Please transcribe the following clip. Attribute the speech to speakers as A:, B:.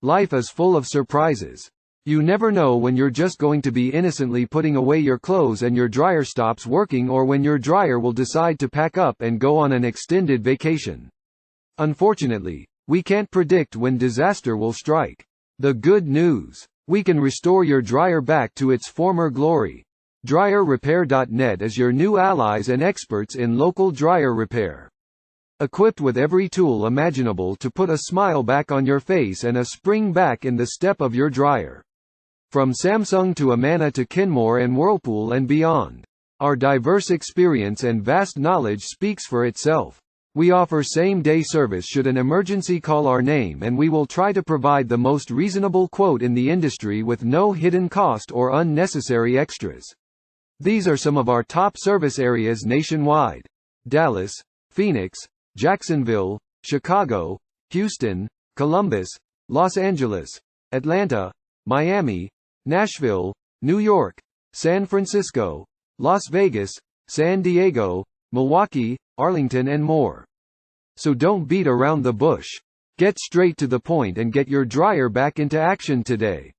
A: Life is full of surprises. You never know when you're just going to be innocently putting away your clothes and your dryer stops working, or when your dryer will decide to pack up and go on an extended vacation. Unfortunately, we can't predict when disaster will strike. The good news: we can restore your dryer back to its former glory. DryerRepair.net is your new allies and experts in local dryer repair. Equipped with every tool imaginable to put a smile back on your face and a spring back in the step of your dryer. From Samsung to Amana to Kenmore and Whirlpool and beyond, our diverse experience and vast knowledge speaks for itself. We offer same-day service should an emergency call our name, and we will try to provide the most reasonable quote in the industry with no hidden cost or unnecessary extras. These are some of our top service areas nationwide: Dallas, Phoenix, Jacksonville, Chicago, Houston, Columbus, Los Angeles, Atlanta, Miami, Nashville, New York, San Francisco, Las Vegas, San Diego, Milwaukee, Arlington, and more. So don't beat around the bush. Get straight to the point and get your dryer back into action today.